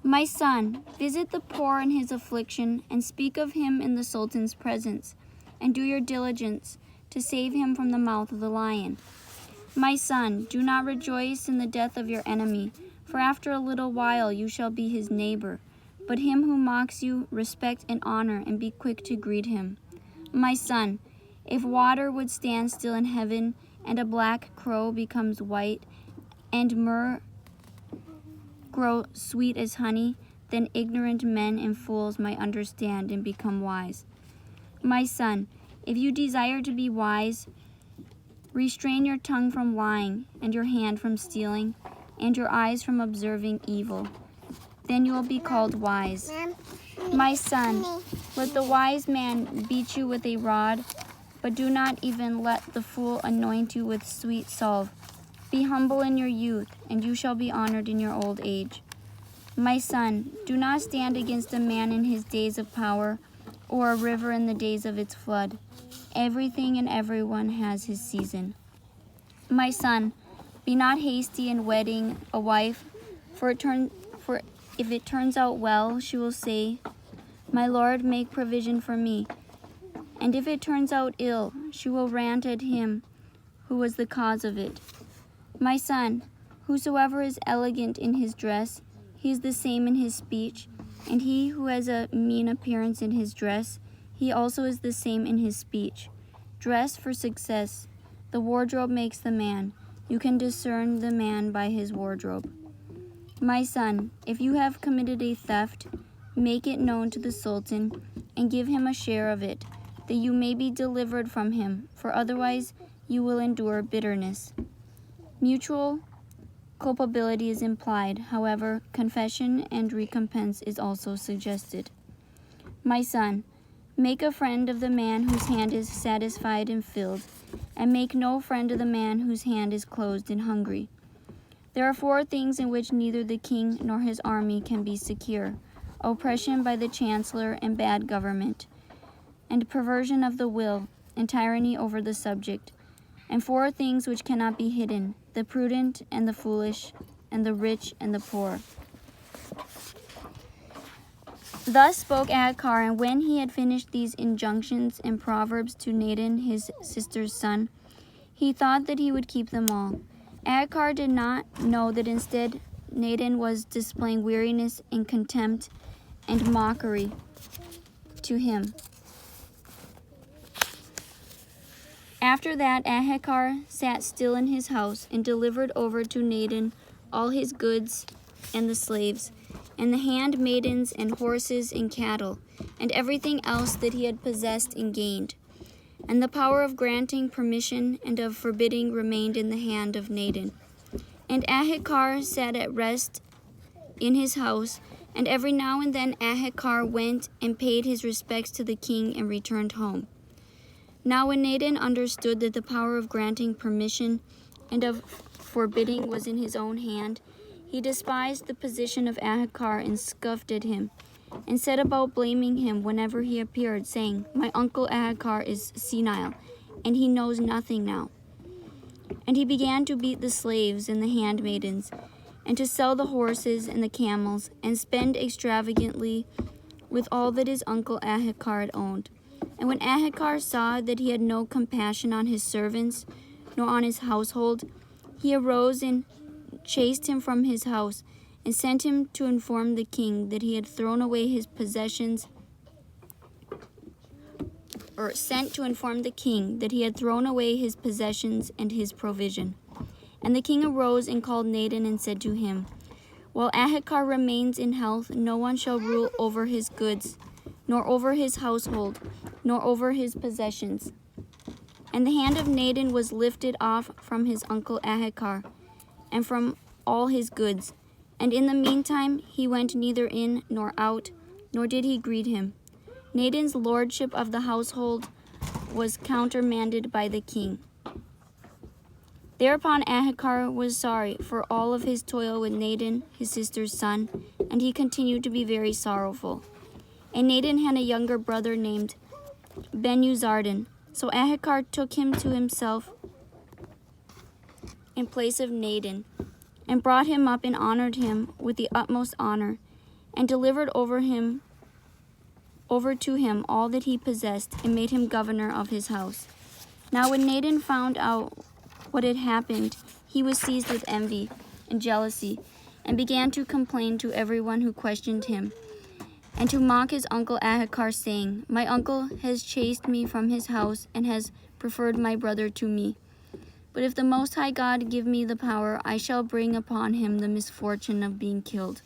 My son, visit the poor in his affliction, and speak of him in the Sultan's presence, and do your diligence to save him from the mouth of the lion. My son, do not rejoice in the death of your enemy, for after a little while you shall be his neighbor. But him who mocks you, respect and honor, and be quick to greet him. My son, if water would stand still in heaven, and a black crow becomes white, and myrrh grow sweet as honey, then ignorant men and fools might understand and become wise. My son, if you desire to be wise, restrain your tongue from lying, and your hand from stealing, and your eyes from observing evil. Then you will be called wise. My son, let the wise man beat you with a rod, but do not even let the fool anoint you with sweet salve. Be humble in your youth, and you shall be honored in your old age. My son, do not stand against a man in his days of power, or a river in the days of its flood. Everything and everyone has his season. My son, be not hasty in wedding a wife, for if it turns out well, she will say, "My Lord, make provision for me." And if it turns out ill, she will rant at him who was the cause of it. My son, whosoever is elegant in his dress, he is the same in his speech, and he who has a mean appearance in his dress, he also is the same in his speech. Dress for success. The wardrobe makes the man. You can discern the man by his wardrobe. My son, if you have committed a theft, make it known to the Sultan, and give him a share of it, that you may be delivered from him, for otherwise you will endure bitterness. Mutual culpability is implied, however, confession and recompense is also suggested. My son, make a friend of the man whose hand is satisfied and filled, and make no friend of the man whose hand is closed and hungry. There are 4 things in which neither the king nor his army can be secure: oppression by the chancellor and bad government, and perversion of the will, and tyranny over the subject, and 4 things which cannot be hidden: the prudent and the foolish, and the rich and the poor. Thus spoke Ahikar, and when he had finished these injunctions and proverbs to Nadin, his sister's son, he thought that he would keep them all. Ahikar did not know that instead Nadin was displaying weariness and contempt and mockery to him. After that, Ahikar sat still in his house and delivered over to Nadin all his goods and the slaves, and the handmaidens and horses and cattle, and everything else that he had possessed and gained. And the power of granting permission and of forbidding remained in the hand of Nadin. And Ahikar sat at rest in his house, and every now and then Ahikar went and paid his respects to the king and returned home. Now when Nadin understood that the power of granting permission and of forbidding was in his own hand, he despised the position of Ahikar and scoffed at him, and set about blaming him whenever he appeared, saying, "My uncle Ahikar is senile, and he knows nothing now." And he began to beat the slaves and the handmaidens, and to sell the horses and the camels, and spend extravagantly with all that his uncle Ahikar had owned. And when Ahikar saw that he had no compassion on his servants, nor on his household, he arose and chased him from his house, and sent him to inform the king that he had thrown away his possessions, and his provision. And the king arose and called Nadin and said to him, "While Ahikar remains in health, no one shall rule over his goods, nor over his household, nor over his possessions." And the hand of Nadin was lifted off from his uncle Ahikar, and from all his goods. And in the meantime he went neither in nor out, nor did he greet him. Nadin's lordship of the household was countermanded by the king. Thereupon Ahikar was sorry for all of his toil with Nadin, his sister's son, and he continued to be very sorrowful. And Nadin had a younger brother named Ben-Uzardan. So Ahikar took him to himself in place of Nadin, and brought him up and honored him with the utmost honor. and delivered over to him all that he possessed, and made him governor of his house. Now when Nadab found out what had happened, he was seized with envy and jealousy, and began to complain to everyone who questioned him, and to mock his uncle Ahikar, saying, My uncle has chased me from his house, and has preferred my brother to me. But if the Most High God give me the power, I shall bring upon him the misfortune of being killed.